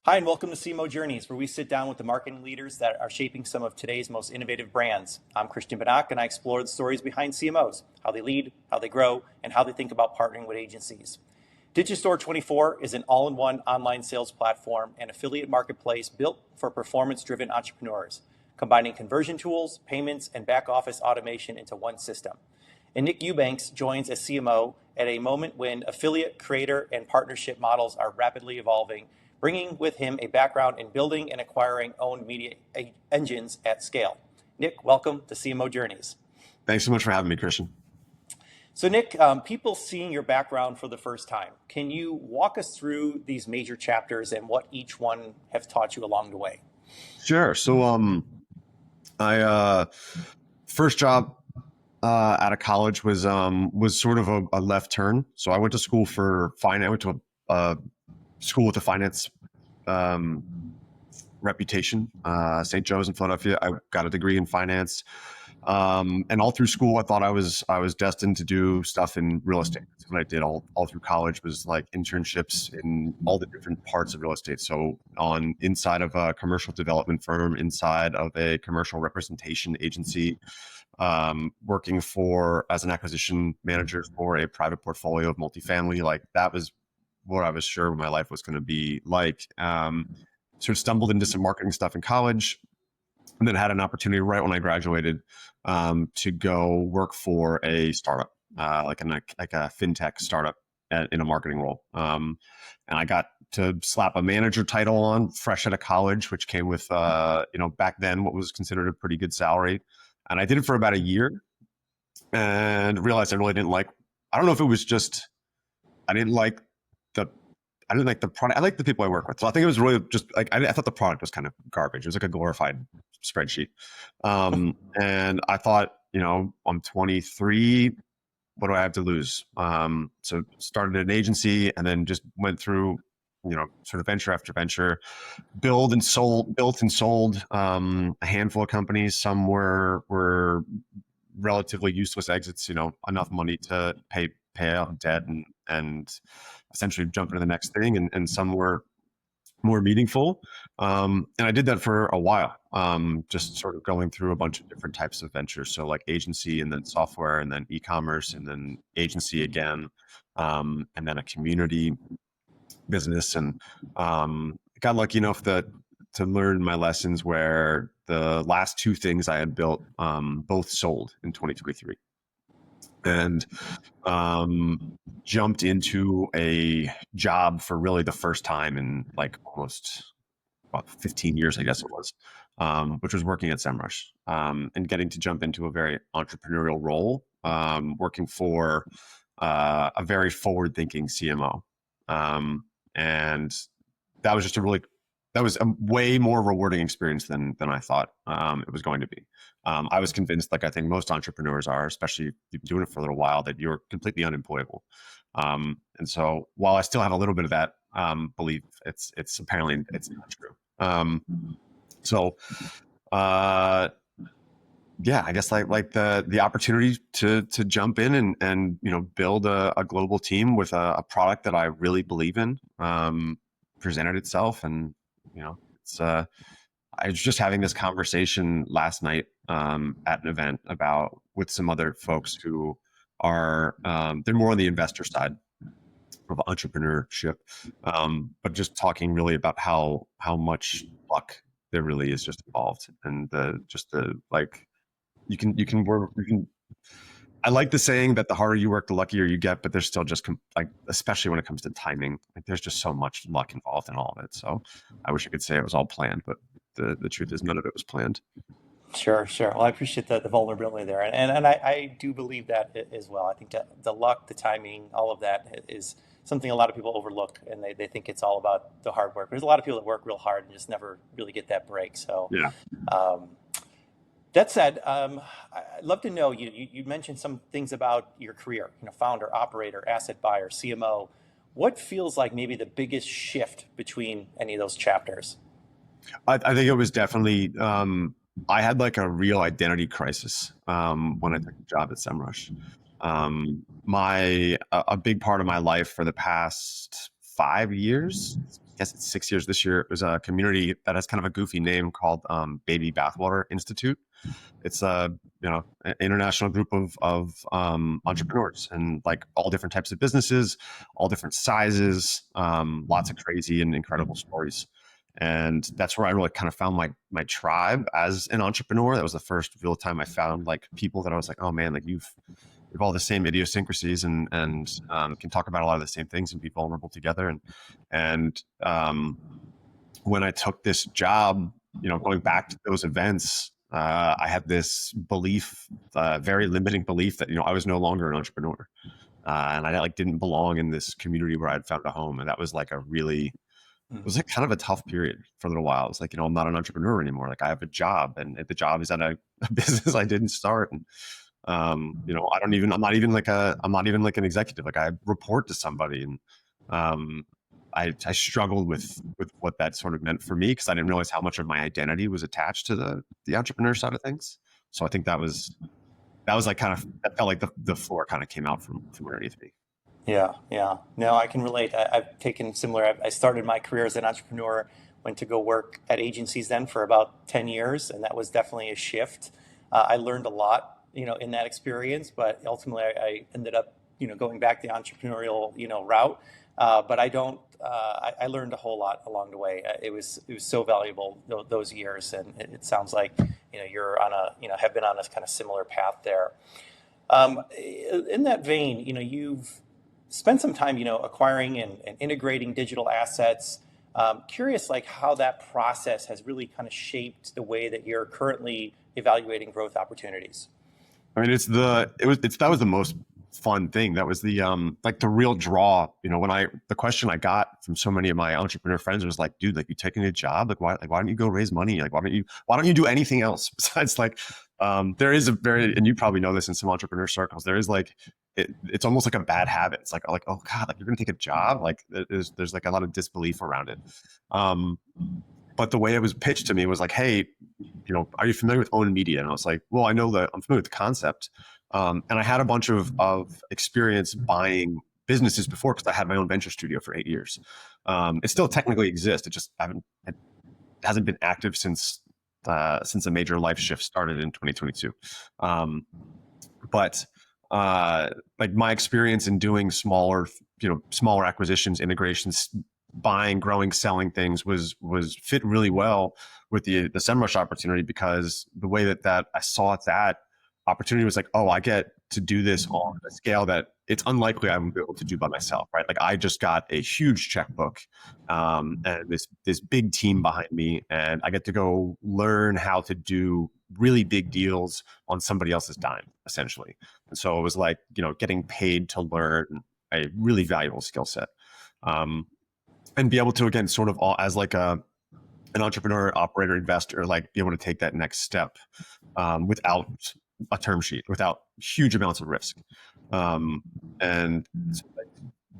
Hi, and welcome to CMO Journeys, where we sit down with the marketing leaders that are shaping some of today's most innovative brands. I'm Christian Banach, and I explore the stories behind CMOs, how they lead, how they grow, and how they think about partnering with agencies. DigiStore24 is an all-in-one online sales platform and affiliate marketplace built for performance-driven entrepreneurs, combining conversion tools, payments, and back-office automation into one system. And Nick Eubanks joins as CMO at a moment when affiliate, creator, and partnership models are rapidly evolving, bringing with him a background in building and acquiring owned media engines at scale. Nick, welcome to CMO Journeys. Thanks so much for having me, Christian. So Nick, people seeing your background for the first time, can you walk us through these major chapters and what each one have taught you along the way? Sure. So I first job out of college was sort of a left turn. So I went to school for finance. I went to a school with a finance reputation, St. Joe's in Philadelphia. I got a degree in finance, and all through school, I thought I was destined to do stuff in real estate. That's what I did all through college was like internships in all the different parts of real estate. So on inside of a commercial development firm, inside of a commercial representation agency, working as an acquisition manager for a private portfolio of multifamily. Like that was what I was sure my life was going to be like. Sort of stumbled into some marketing stuff in college, and then had an opportunity right when I graduated to go work for a startup, like a fintech startup in a marketing role. And I got to slap a manager title on fresh out of college, which came with, back then what was considered a pretty good salary. And I did it for about a year and realized I really didn't like, I don't know if it was just, I didn't like the product. I like the people I work with. So I think it was really just like, I thought the product was kind of garbage. It was like a glorified spreadsheet. And I thought, I'm 23. What do I have to lose? So started an agency and then just went through, sort of venture after venture, built and sold a handful of companies. Some were relatively useless exits, enough money to pay out debt and essentially jump into the next thing. And some were more meaningful. And I did that for a while, just sort of going through a bunch of different types of ventures. So like agency and then software and then e-commerce and then agency again, and then a community business. And got lucky enough to learn my lessons where the last two things I had built both sold in 2023. And jumped into a job for really the first time in like almost about 15 years, I guess it was, which was working at SEMrush, and getting to jump into a very entrepreneurial role, working for a very forward-thinking CMO. And that was just that was a way more rewarding experience than I thought it was going to be. I was convinced, like I think most entrepreneurs are, especially if you've been doing it for a little while, that you're completely unemployable. And so while I still have a little bit of that belief, it's apparently it's not true. Yeah, I guess like the opportunity to jump in and build a global team with a product that I really believe in presented itself. And it's I was just having this conversation last night at an event with some other folks who are they're more on the investor side of entrepreneurship, but just talking really about how much luck there really is just involved, and I like the saying that the harder you work, the luckier you get, but there's still just especially when it comes to timing, like there's just so much luck involved in all of it. So I wish I could say it was all planned, but the truth is none of it was planned. Sure. Well, I appreciate the vulnerability there. And I do believe that as well. I think that the luck, the timing, all of that is something a lot of people overlook, and they think it's all about the hard work. There's a lot of people that work real hard and just never really get that break. So Yeah. That said, I'd love to know, you mentioned some things about your career, founder, operator, asset buyer, CMO. What feels like maybe the biggest shift between any of those chapters? I think it was definitely, I had like a real identity crisis when I took the job at SEMrush. A big part of my life for the past 5 years. I guess it's 6 years this year. It was a community that has kind of a goofy name called Baby Bathwater Institute. It's a an international group of entrepreneurs and like all different types of businesses, all different sizes, lots of crazy and incredible stories. And that's where I really kind of found my tribe as an entrepreneur. That was the first real time I found like people that I was like, oh man, like we've all the same idiosyncrasies and can talk about a lot of the same things and be vulnerable together. And when I took this job, going back to those events, I had this belief, very limiting belief that I was no longer an entrepreneur, and I like didn't belong in this community where I'd found a home, and that was like it was like kind of a tough period for a little while. It's like, I'm not an entrepreneur anymore. Like I have a job, and the job is at a business I didn't start. And, I'm not even like an executive. Like I report to somebody, and I struggled with what that sort of meant for me because I didn't realize how much of my identity was attached to the entrepreneur side of things. So I think that like kind of, that felt like the floor kind of came out from underneath me. Yeah, yeah. No, I can relate. I've taken similar. I started my career as an entrepreneur, went to go work at agencies then for about 10 years, and that was definitely a shift. I learned a lot, in that experience, but ultimately I ended up, going back the entrepreneurial, route. But I don't. I learned a whole lot along the way. It was so valuable those years, and it sounds like you're on have been on a kind of similar path there. In that vein, you've spent some time, acquiring and integrating digital assets. Curious, like how that process has really kind of shaped the way that you're currently evaluating growth opportunities. I mean, that was the most fun thing. That was the like the real draw. The question I got from so many of my entrepreneur friends was like, dude, like you taking a job, why don't you go raise money? Like why don't you do anything else besides like there is and you probably know this in some entrepreneur circles, there is like it's almost like a bad habit. It's like oh God, like you're gonna take a job. Like there's like a lot of disbelief around it. But the way it was pitched to me was like, hey, are you familiar with owned media? And I was like, well, I'm familiar with the concept. And I had a bunch of experience buying businesses before because I had my own venture studio for 8 years. It still technically exists. It hasn't been active since a major life shift started in 2022. But like my experience in doing smaller acquisitions, integrations, buying, growing, selling things was fit really well with the SEMrush opportunity, because the way that I saw that opportunity was like, oh, I get to do this on a scale that it's unlikely I would be able to do by myself, right? Like I just got a huge checkbook and this big team behind me, and I get to go learn how to do really big deals on somebody else's dime, essentially. And so it was like, getting paid to learn a really valuable skill set. And be able to, again, sort of as like an entrepreneur, operator, investor, like be able to take that next step without a term sheet, without huge amounts of risk. And so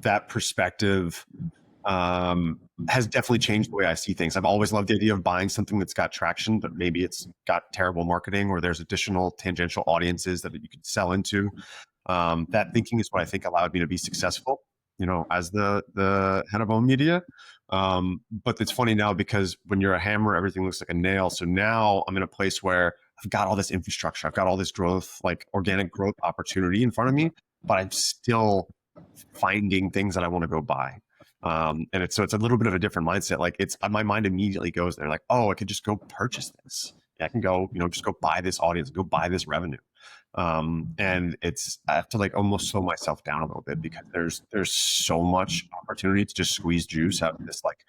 that perspective has definitely changed the way I see things. I've always loved the idea of buying something that's got traction, but maybe it's got terrible marketing or there's additional tangential audiences that you could sell into. That thinking is what I think allowed me to be successful, as the head of owned media. But it's funny now because when you're a hammer, everything looks like a nail. So now I'm in a place where I've got all this infrastructure, I've got all this growth, like organic growth opportunity in front of me, but I'm still finding things that I want to go buy. And it's a little bit of a different mindset. Like my mind immediately goes there, like, oh, I could just go purchase this. Yeah, I can go, just go buy this audience, go buy this revenue. And I have to like almost slow myself down a little bit because there's so much opportunity to just squeeze juice out of this like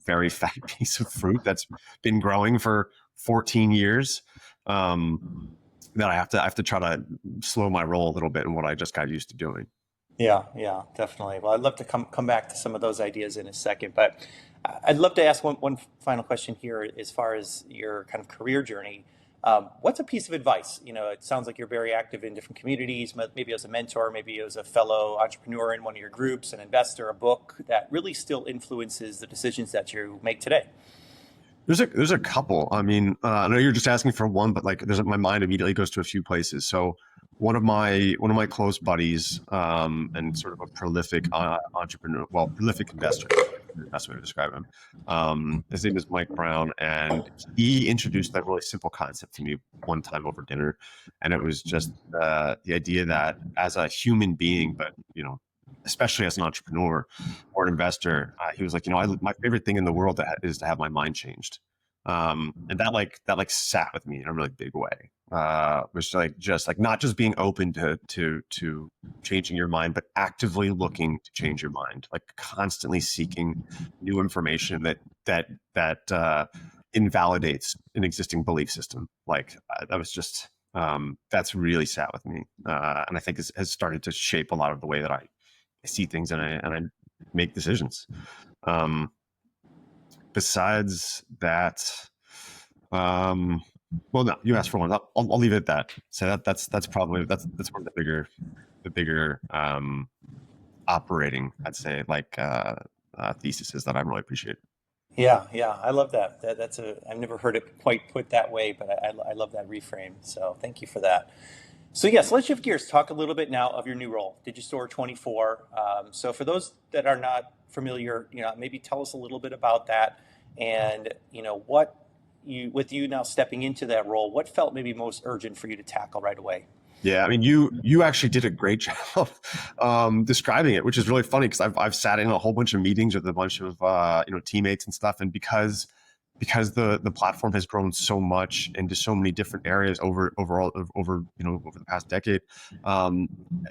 very fat piece of fruit that's been growing for 14 years. That I have to try to slow my roll a little bit in what I just got used to doing. Yeah, definitely. Well, I'd love to come back to some of those ideas in a second, but I'd love to ask one final question here as far as your kind of career journey. What's a piece of advice? It sounds like you're very active in different communities, maybe as a mentor, maybe as a fellow entrepreneur in one of your groups, an investor, a book that really still influences the decisions that you make today. There's a couple. I mean, I know you're just asking for one, but like, my mind immediately goes to a few places. So one of my close buddies, and sort of a prolific entrepreneur, well, prolific investor, the best way to describe him. His name is Mike Brown, and he introduced that really simple concept to me one time over dinner, and it was just the idea that as a human being, but especially as an entrepreneur or an investor, he was like, my favorite thing in the world is to have my mind changed. And that sat with me in a really big way. Was like, just like, not just being open to changing your mind, but actively looking to change your mind, like constantly seeking new information that invalidates an existing belief system. Like, that was just that's really sat with me, and I think has started to shape a lot of the way that I see things, and I make decisions. Besides that, well, no, you asked for one. I'll leave it at that. So that's probably that's one of the bigger operating, I'd say, like theses that I really appreciate. Yeah, yeah, I love that. I've never heard it quite put that way, but I love that reframe. So thank you for that. So yes, let's shift gears. Talk a little bit now of your new role, DigiStore24. So for those that are not familiar, maybe tell us a little bit about that, and what with you now stepping into that role, what felt maybe most urgent for you to tackle right away? Yeah, I mean, you actually did a great job describing it, which is really funny because I've sat in a whole bunch of meetings with a bunch of teammates and stuff, and because the platform has grown so much into so many different areas over the past decade,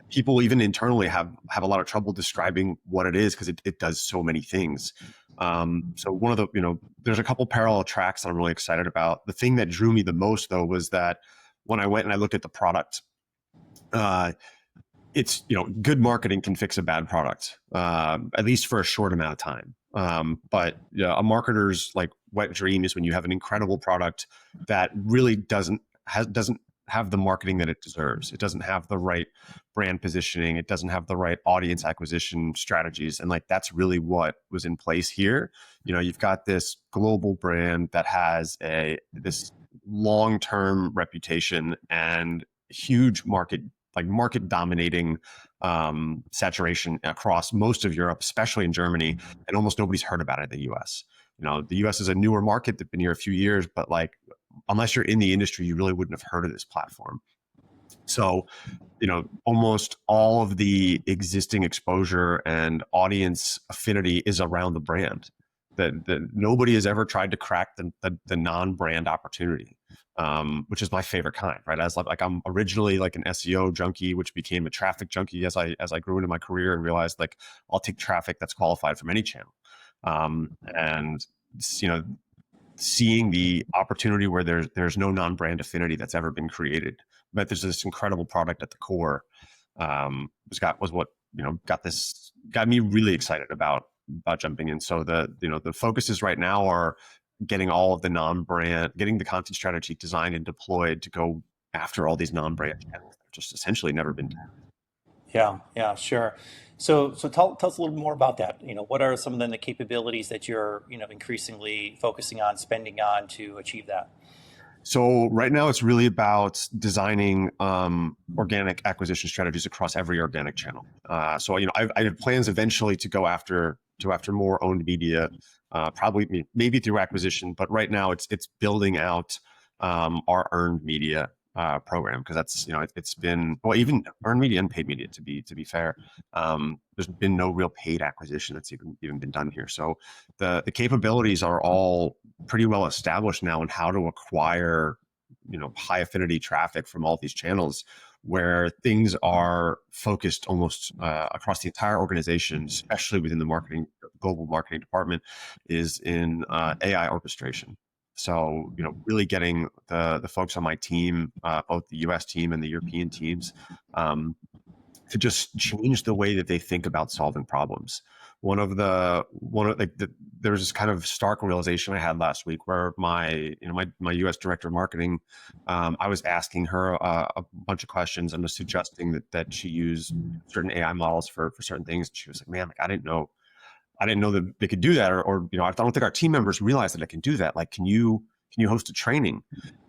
people even internally have a lot of trouble describing what it is because it does so many things. So one of the there's a couple parallel tracks that I'm really excited about. The thing that drew me the most, though, was that when I went and I looked at the product, it's good marketing can fix a bad product, at least for a short amount of time. But a marketer's like wet dream is when you have an incredible product that really doesn't have the marketing that it deserves. It doesn't have the right brand positioning. It doesn't have the right audience acquisition strategies. And like, that's really what was in place here. You've got this global brand that has this long-term reputation and huge market dominating saturation across most of Europe, especially in Germany, and almost nobody's heard about it in the US. The US is a newer market that's been here a few years, but like, unless you're in the industry, you really wouldn't have heard of this platform. So, almost all of the existing exposure and audience affinity is around the brand. That nobody has ever tried to crack the non-brand opportunity, which is my favorite kind, right? As like I'm originally like an SEO junkie, which became a traffic junkie as I grew into my career and realized like I'll take traffic that's qualified from any channel, and seeing the opportunity where there's no non-brand affinity that's ever been created, but there's this incredible product at the core, was what got me really excited about jumping in. So the focuses right now are getting all of the non-brand, getting the content strategy designed and deployed to go after all these non-brand channels that have just essentially never been done. Yeah, yeah, sure. So tell us a little more about that. What are some of the capabilities that you're, increasingly focusing on, spending on to achieve that? So right now it's really about designing organic acquisition strategies across every organic channel. So I have plans eventually to go after more owned media, probably maybe through acquisition. But right now it's building out our earned media program, because that's it's been, well, even earned media and paid media, to be fair. There's been no real paid acquisition that's even been done here. So the capabilities are all pretty well established now in how to acquire high affinity traffic from all these channels, where things are focused almost across the entire organization, especially within the global marketing department, is in AI orchestration. So, really getting the folks on my team, both the US team and the European teams, to just change the way that they think about solving problems. There was this kind of stark realization I had last week where my US director of marketing, I was asking her a bunch of questions and was suggesting that she use certain AI models for certain things. And she was like, man, like, I didn't know I didn't know that they could do that, or I don't think our team members realize that it can do that. Like, can you host a training?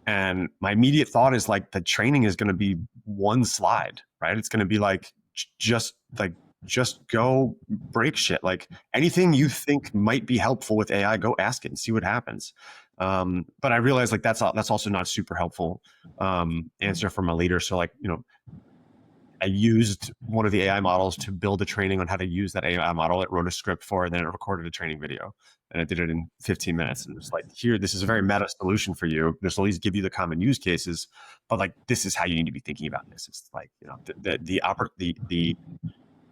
And my immediate thought is like, the training is going to be one slide, right? It's going to be like, just go break shit. Like, anything you think might be helpful with AI, go ask it and see what happens. But I realized like that's also not a super helpful answer from a leader. So like, I used one of the AI models to build a training on how to use that AI model. It wrote a script for it, and then it recorded a training video. And it did it in 15 minutes. And it's like, here, this is a very meta solution for you. This will at least give you the common use cases, but like, this is how you need to be thinking about this. It's like,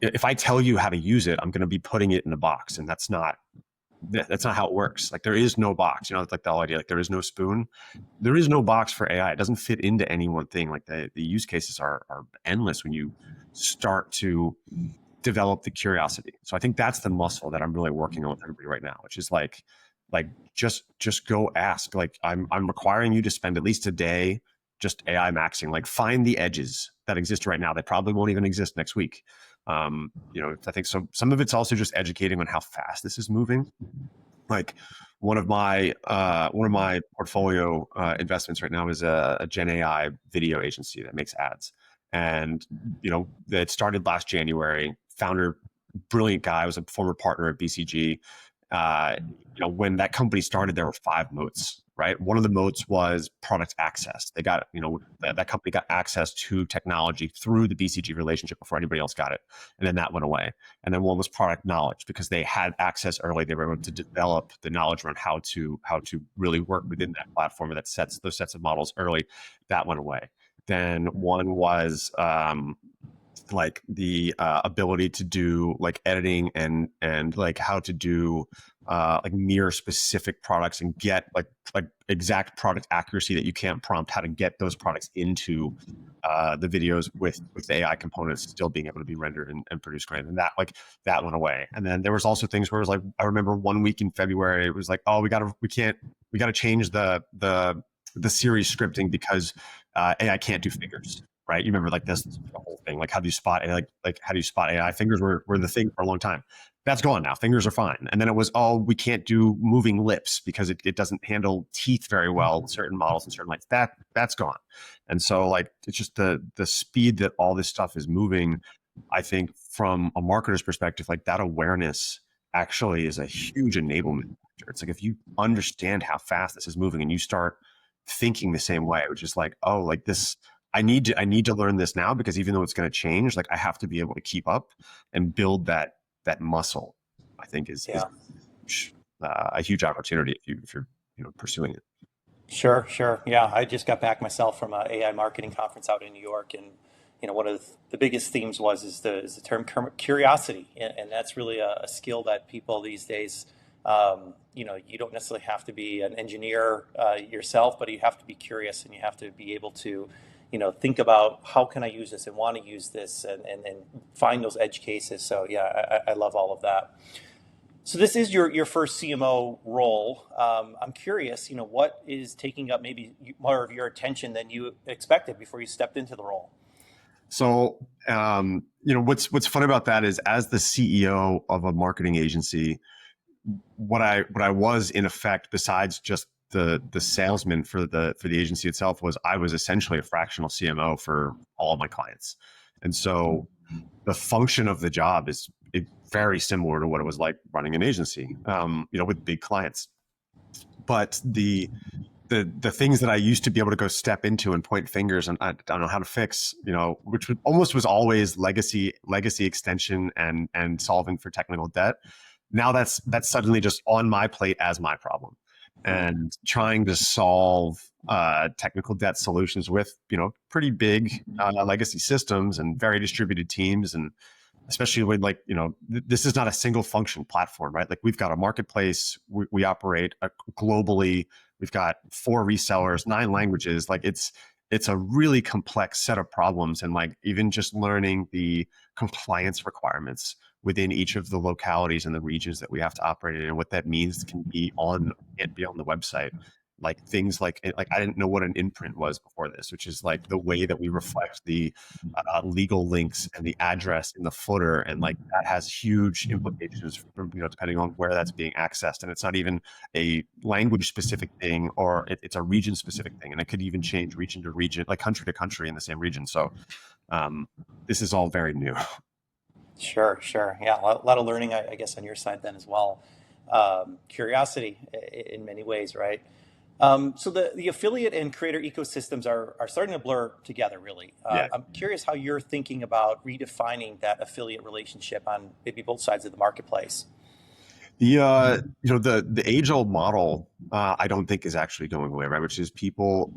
if I tell you how to use it, I'm going to be putting it in a box, and that's not how it works. Like, there is no box. It's like the whole idea. Like, there is no spoon. There is no box for AI. It doesn't fit into any one thing. Like, the use cases are endless when you start to develop the curiosity. So I think that's the muscle that I'm really working on with everybody right now, which is like just go ask. Like, I'm requiring you to spend at least a day just AI maxing. Like, find the edges that exist right now. They probably won't even exist next week. I think some of it's also just educating on how fast this is moving. Like, one of my portfolio investments right now is a Gen AI video agency that makes ads, and that started last January. Founder, brilliant guy, was a former partner at BCG. When that company started, there were 5 moats. Right. One of the moats was product access. They got, that company got access to technology through the BCG relationship before anybody else got it. And then that went away. And then one was product knowledge, because they had access early. They were able to develop the knowledge around how to really work within that platform that sets those sets of models early. That went away. Then one was like the ability to do like editing and like how to do like mirror specific products and get like exact product accuracy that you can't prompt, how to get those products into the videos with the AI components still being able to be rendered and produced great. And that went away. And then there was also things where it was like, I remember one week in February, it was like, oh, we gotta change the series scripting because AI can't do fingers. Right? You remember like this the whole thing, like how do you spot AI? Like how do you spot AI? Fingers were the thing for a long time. That's gone now. Fingers are fine. And then it was, oh, we can't do moving lips because it doesn't handle teeth very well, certain models and certain lights. That's gone. And so like, it's just the speed that all this stuff is moving. I think from a marketer's perspective, like that awareness actually is a huge enablement factor. It's like, if you understand how fast this is moving and you start thinking the same way, which is like, oh, like this, I need to learn this now, because even though it's going to change, like I have to be able to keep up and build that muscle. I think is a huge opportunity if you're pursuing it. Sure. Yeah, I just got back myself from an AI marketing conference out in New York, and one of the biggest themes is the term curiosity, and that's really a skill that people these days, you don't necessarily have to be an engineer yourself, but you have to be curious, and you have to be able to think about how can I use this and want to use this, and find those edge cases. So yeah, I love all of that. So this is your first CMO role. I'm curious, what is taking up maybe more of your attention than you expected before you stepped into the role? So, what's fun about that is, as the CEO of a marketing agency, what I was in effect, besides just the salesman for the agency itself, was I was essentially a fractional CMO for all of my clients. And so the function of the job is very similar to what it was like running an agency, with big clients. But the things that I used to be able to go step into and point fingers and I don't know how to fix, which was always legacy extension and solving for technical debt. Now that's suddenly just on my plate as my problem, and trying to solve technical debt solutions with pretty big legacy systems and very distributed teams, and especially when this is not a single function platform, right? Like, we've got a marketplace, we operate globally, we've got 4 resellers, 9 languages. Like, it's a really complex set of problems, and like even just learning the compliance requirements within each of the localities and the regions that we have to operate in, and what that means can be on the website. like things like I didn't know what an imprint was before this, which is like the way that we reflect the legal links and the address in the footer, and like that has huge implications for, depending on where that's being accessed. And it's not even a language specific thing, or it's a region specific thing, and it could even change region to region, like country to country in the same region. So this is all very new. Sure, sure. Yeah, a lot of learning, I guess, on your side then as well. Curiosity in many ways, right? So the affiliate and creator ecosystems are starting to blur together, really. Yeah. I'm curious how you're thinking about redefining that affiliate relationship on maybe both sides of the marketplace. The age old model, I don't think is actually going away, right? Which is people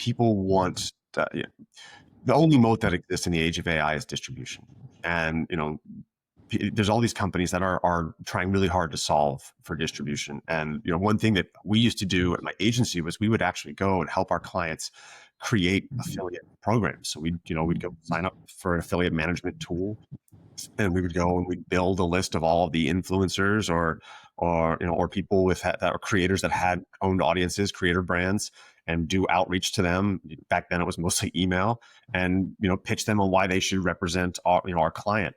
want the only moat that exists in the age of AI is distribution. And there's all these companies that are trying really hard to solve for distribution. And one thing that we used to do at my agency was we would actually go and help our clients create affiliate programs. So we'd go sign up for an affiliate management tool, and we would go and we'd build a list of all of the influencers or people that are creators that had owned audiences, creator brands, and do outreach to them. Back then it was mostly email, and pitch them on why they should represent our client.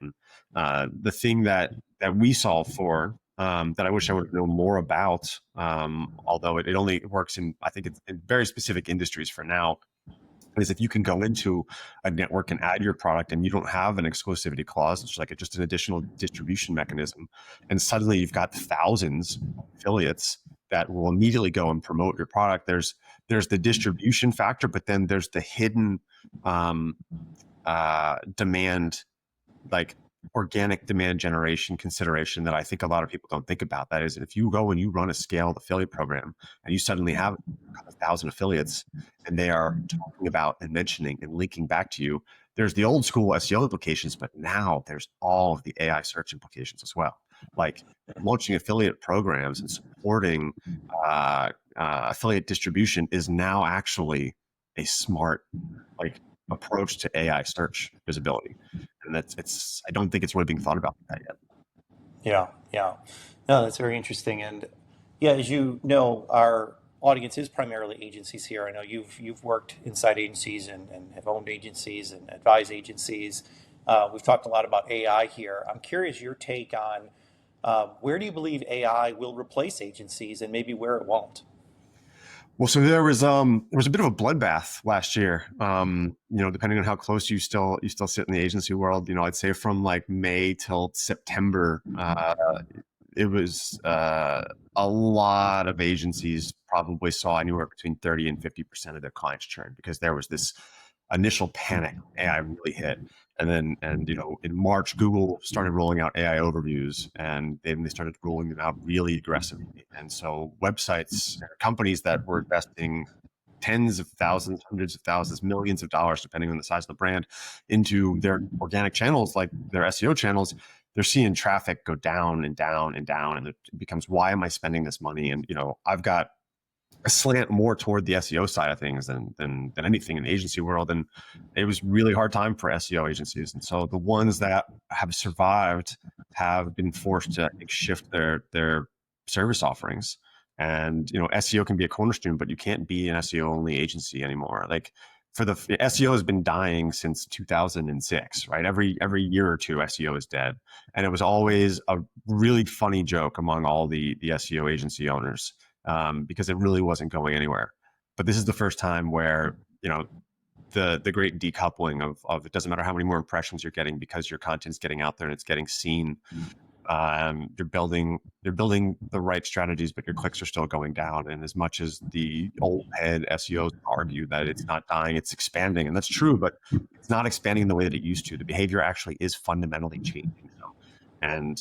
And the thing that we solve for, that I wish I would have known more about, although it only works in, I think it's in very specific industries for now, is if you can go into a network and add your product and you don't have an exclusivity clause, it's like just an additional distribution mechanism, and suddenly you've got thousands of affiliates that will immediately go and promote your product. There's the distribution factor, but then there's the hidden demand, like organic demand generation consideration that I think a lot of people don't think about. That is, if you go and you run a scaled affiliate program and you suddenly have 1,000 affiliates and they are talking about and mentioning and linking back to you, there's the old school SEO implications, but now there's all of the AI search implications as well. Like launching affiliate programs and supporting affiliate distribution is now actually a smart approach to AI search visibility. And I don't think it's really being thought about that yet. Yeah, yeah. No, that's very interesting. And yeah, as you know, our audience is primarily agencies here. I know you've worked inside agencies and have owned agencies and advised agencies. We've talked a lot about AI here. I'm curious your take on where do you believe AI will replace agencies and maybe where it won't? Well, so there was a bit of a bloodbath last year. Depending on how close you still sit in the agency world, I'd say from like May till September, it was a lot of agencies probably saw anywhere between 30 and 50% of their clients churn, because there was this initial panic. AI really hit. In March, Google started rolling out AI overviews, and then they started rolling them out really aggressively. And so websites, companies that were investing tens of thousands, hundreds of thousands, millions of dollars, depending on the size of the brand, into their organic channels, like their SEO channels, they're seeing traffic go down and down and down. And it becomes, why am I spending this money? And, I've got a slant more toward the SEO side of things than anything in the agency world. And it was really hard time for SEO agencies. And so the ones that have survived have been forced to shift their service offerings. And, SEO can be a cornerstone, but you can't be an SEO only agency anymore. Like SEO has been dying since 2006, right? Every year or two, SEO is dead. And it was always a really funny joke among all the SEO agency owners, because it really wasn't going anywhere. But this is the first time where, the great decoupling of it doesn't matter how many more impressions you're getting, because your content's getting out there and it's getting seen. You're building the right strategies, but your clicks are still going down. And as much as the old head SEOs argue that it's not dying, it's expanding, and that's true, but it's not expanding in the way that it used to. The behavior actually is fundamentally changing. And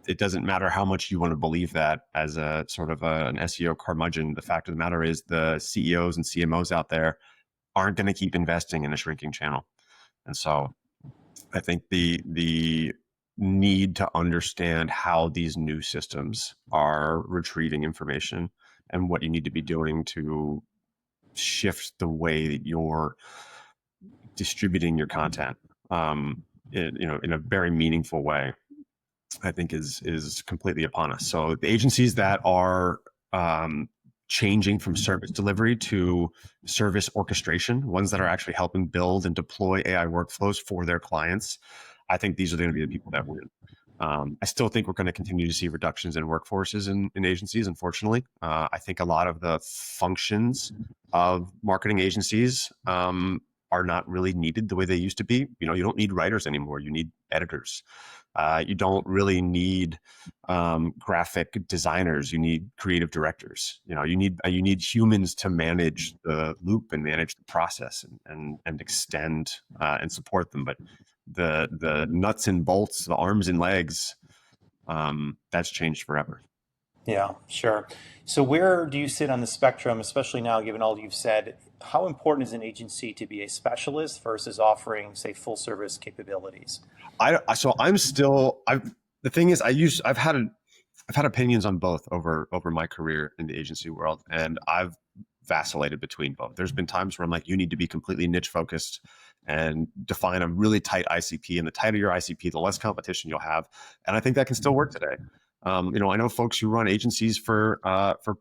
it doesn't matter how much you want to believe that as a sort of an SEO curmudgeon. The fact of the matter is the CEOs and CMOs out there aren't going to keep investing in a shrinking channel. And so I think the need to understand how these new systems are retrieving information and what you need to be doing to shift the way that you're distributing your content, in a very meaningful way, I think is completely upon us. So the agencies that are changing from service delivery to service orchestration, ones that are actually helping build and deploy AI workflows for their clients, I think these are going to be the people that win. I still think we're going to continue to see reductions in workforces in agencies, unfortunately. I think a lot of the functions of marketing agencies are not really needed the way they used to be. You know, you don't need writers anymore. You need editors. You don't really need graphic designers. You need creative directors. You know, you need humans to manage the loop and manage the process and extend and support them. But the nuts and bolts, the arms and legs, that's changed forever. Yeah, sure. So where do you sit on the spectrum, especially now, given all you've said? How important is an agency to be a specialist versus offering, say, full service capabilities? So I'm still. The thing is, I've had opinions on both over my career in the agency world, and I've vacillated between both. There's been times where I'm like, you need to be completely niche focused and define a really tight ICP, and the tighter your ICP, the less competition you'll have. And I think that can still work today. You know, I know folks who run agencies for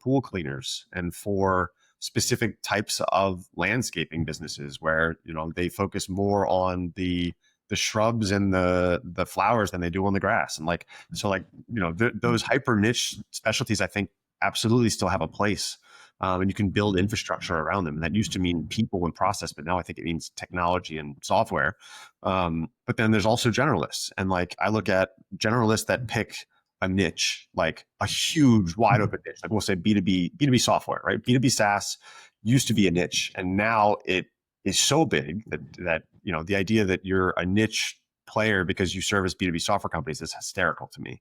pool cleaners and for specific types of landscaping businesses where, you know, they focus more on the shrubs and the flowers than they do on the grass. And like, so like, you know, those hyper niche specialties, I think absolutely still have a place. And you can build infrastructure around them. And that used to mean people and process, but now I think it means technology and software. But then there's also generalists. And like, I look at generalists that pick a niche, like a huge wide open niche, like we'll say B2B software, right? B2B SaaS used to be a niche, and now it is so big that you know, the idea that you're a niche player because you service B2B software companies is hysterical to me.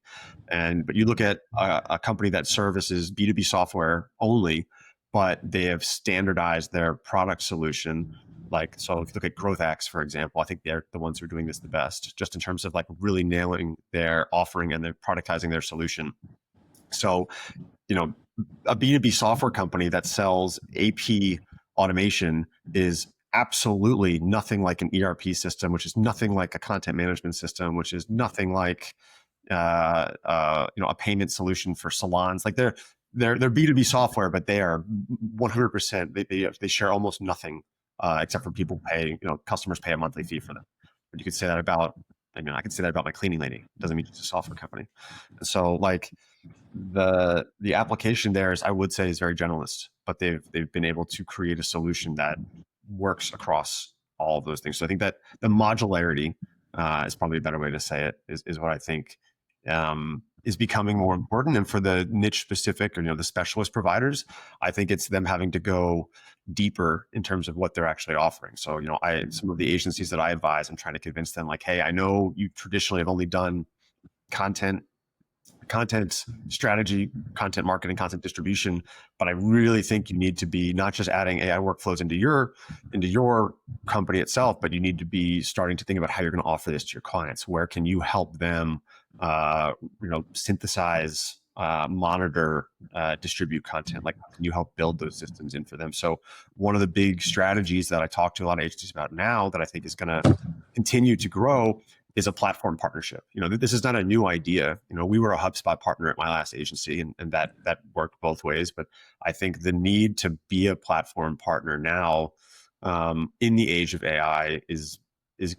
But you look at a company that services B2B software only, but they have standardized their product solution. Like, so if you look at GrowthX, for example, I think they're the ones who are doing this the best, just in terms of like really nailing their offering and they're productizing their solution. So, you know, a B2B software company that sells AP automation is absolutely nothing like an ERP system, which is nothing like a content management system, which is nothing like you know, a payment solution for salons. Like they're B2B software, but they are 100%. They share almost nothing except for people pay. You know, customers pay a monthly fee for them. But you could say that about. I mean, I could say that about my cleaning lady. It doesn't mean she's a software company. So like the application there is, I would say, is very generalist, but they've been able to create a solution that works across all of those things. So I think that the modularity is probably a better way to say it, is what I think is becoming more important. And for the niche specific, or, you know, the specialist providers, I think it's them having to go deeper in terms of what they're actually offering. So, you know, some of the agencies that I advise, I'm trying to convince them like, hey, I know you traditionally have only done content strategy, content marketing, content distribution, but I really think you need to be not just adding AI workflows into your company itself, but you need to be starting to think about how you're going to offer this to your clients. Where can you help them, you know, synthesize, monitor, distribute content? Like, how can you help build those systems in for them? So one of the big strategies that I talk to a lot of agencies about now that I think is going to continue to grow is a platform partnership. You know, this is not a new idea. You know, we were a HubSpot partner at my last agency, and that worked both ways. But I think the need to be a platform partner now, in the age of AI, is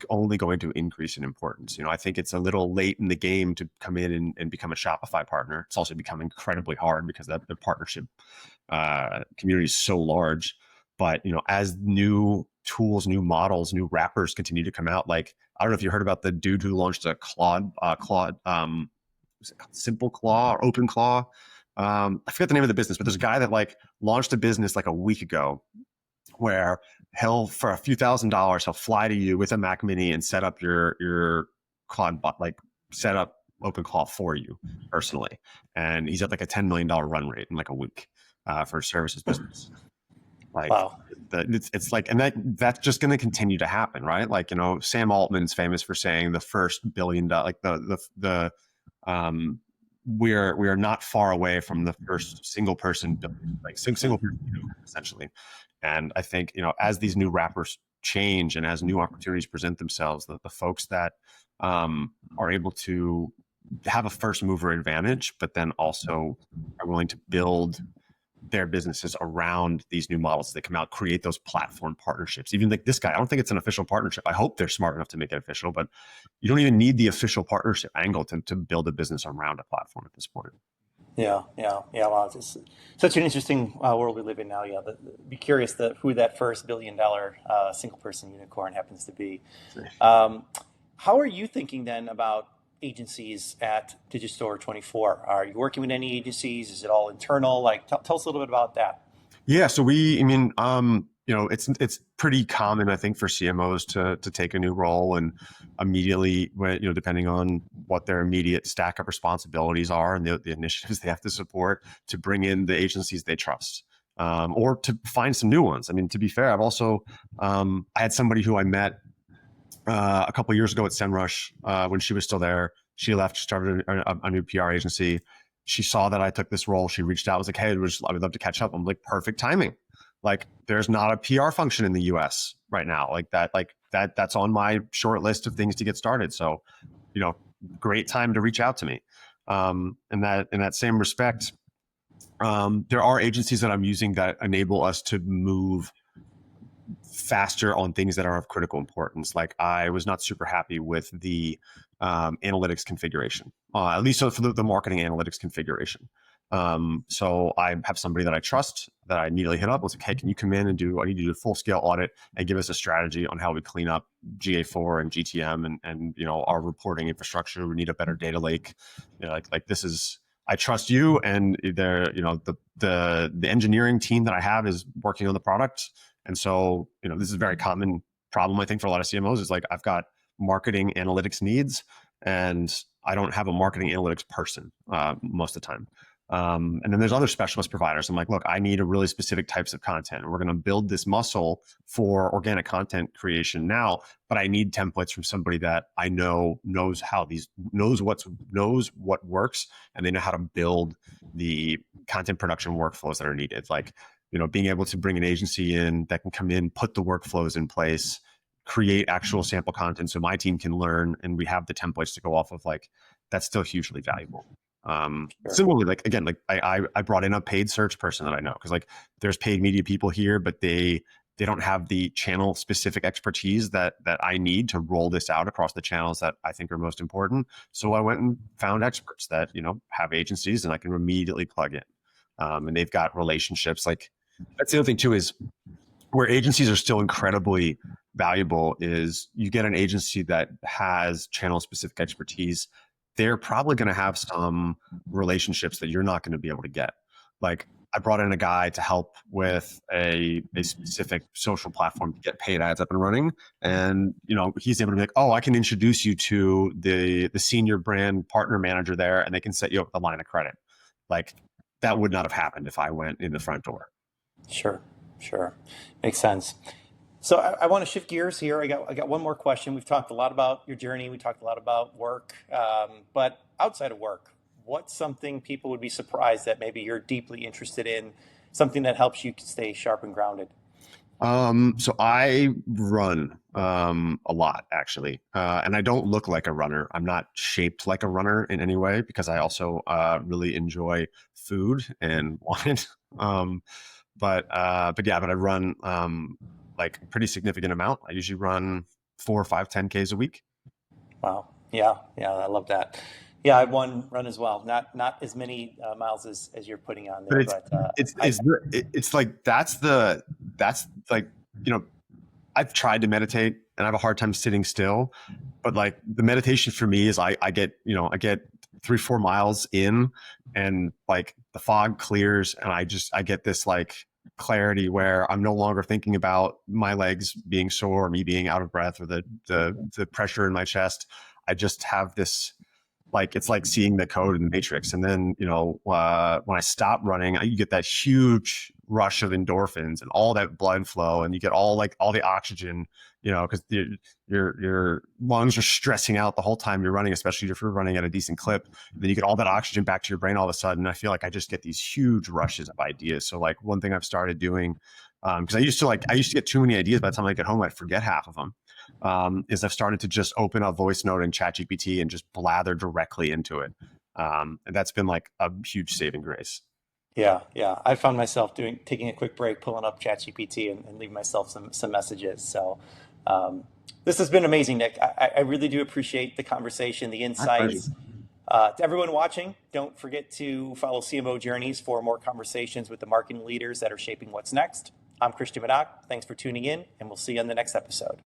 only going to increase in importance. You know, I think it's a little late in the game to come in and become a Shopify partner. It's also become incredibly hard because the partnership community is so large. But, you know, as new tools, new models, new wrappers continue to come out, like, I don't know if you heard about the dude who launched a Claude, was it called Simple Claw or Open Claw? I forget the name of the business, but there's a guy that like launched a business like a week ago where for a few $1,000s, he'll fly to you with a Mac Mini and set up your Claude, like set up OpenClaw for you personally. And he's at like a $10 million run rate in like a week for a services business. Like, Wow. it's like, and that's just going to continue to happen, right? Like, you know, Sam Altman's famous for saying the first $1 billion, like we are not far away from the first single person, like single person, essentially. And I think, you know, as these new wrappers change and as new opportunities present themselves, the folks that are able to have a first mover advantage, but then also are willing to build their businesses around these new models that come out, create those platform partnerships. Even like this guy, I don't think it's an official partnership. I hope they're smart enough to make it official, but you don't even need the official partnership angle to build a business around a platform at this point. Yeah, yeah, yeah. Wow, it's such an interesting world we live in now. Yeah, be curious who that first $1 billion single person unicorn happens to be. Um, how are you thinking then about agencies at DigiStore24? Are you working with any agencies? Is it all internal? Like, tell us a little bit about that. Yeah, so it's pretty common, I think, for CMOs to take a new role and immediately, depending on what their immediate stack of responsibilities are and the initiatives they have to support, to bring in the agencies they trust, or to find some new ones. I mean, to be fair, I've also I had somebody who I met a couple of years ago at SEMrush when she was still there. She left, started a new PR agency. She saw that I took this role. She reached out, was like, "Hey, I would love to catch up." I'm like, "Perfect timing." Like, there's not a PR function in the U.S. right now that's on my short list of things to get started. So, great time to reach out to me. In that same respect, there are agencies that I'm using that enable us to move faster on things that are of critical importance. Like, I was not super happy with the analytics configuration, at least for the marketing analytics configuration. So I have somebody that I trust that I immediately hit up. I was like, "Hey, can you come in and I need to do a full scale audit and give us a strategy on how we clean up GA4 and GTM and our reporting infrastructure. We need a better data lake. This is, I trust you." And the engineering team that I have is working on the product. And so, this is a very common problem, I think, for a lot of CMOs, is like, I've got marketing analytics needs and I don't have a marketing analytics person most of the time. And then there's other specialist providers. I'm like, "Look, I need a really specific types of content. We're going to build this muscle for organic content creation now, but I need templates from somebody that I know knows what works, and they know how to build the content production workflows that are needed." Like, being able to bring an agency in that can come in, put the workflows in place, create actual sample content so my team can learn and we have the templates to go off of, like, that's still hugely valuable. Sure. Similarly, like, again, like I brought in a paid search person that I know, because like there's paid media people here, but they don't have the channel specific expertise that I need to roll this out across the channels that I think are most important. So I went and found experts that have agencies and I can immediately plug in, and they've got relationships. Like, that's the other thing too, is where agencies are still incredibly valuable is you get an agency that has channel specific expertise. They're probably going to have some relationships that you're not going to be able to get. Like, I brought in a guy to help with a specific social platform to get paid ads up and running. And, he's able to be like, "Oh, I can introduce you to the senior brand partner manager there, and they can set you up with a line of credit." Like, that would not have happened if I went in the front door. Sure, sure. Makes sense. So I want to shift gears here. I got one more question. We've talked a lot about your journey. We talked a lot about work, but outside of work, what's something people would be surprised that maybe you're deeply interested in, something that helps you stay sharp and grounded? So I run a lot, actually, and I don't look like a runner. I'm not shaped like a runner in any way, because I also really enjoy food and wine. But I run like a pretty significant amount. I usually run 4 or 5 10Ks a week. Wow. Yeah, yeah, I love that. Yeah, I run as well. Not as many miles as you're putting on there, but It's like that's like, I've tried to meditate and I have a hard time sitting still, but like, the meditation for me is I get 3-4 miles in, and like the fog clears and I get this like clarity where I'm no longer thinking about my legs being sore or me being out of breath or the pressure in my chest. I just have this, like, it's like seeing the code in the Matrix. And then, when I stop running, you get that huge rush of endorphins and all that blood flow, and you get all the oxygen, because your lungs are stressing out the whole time you're running, especially if you're running at a decent clip. And then you get all that oxygen back to your brain all of a sudden. I feel like I just get these huge rushes of ideas. So like, one thing I've started doing, because I used to get too many ideas. By the time I get home, I'd forget half of them. is I've started to just open a voice note in ChatGPT and just blather directly into it. And that's been like a huge saving grace. Yeah, yeah. I found myself taking a quick break, pulling up ChatGPT and leaving myself some messages. So this has been amazing, Nick. I really do appreciate the conversation, the My pleasure. insights. To everyone watching, don't forget to follow CMO Journeys for more conversations with the marketing leaders that are shaping what's next. I'm Christian Banach. Thanks for tuning in, and we'll see you on the next episode.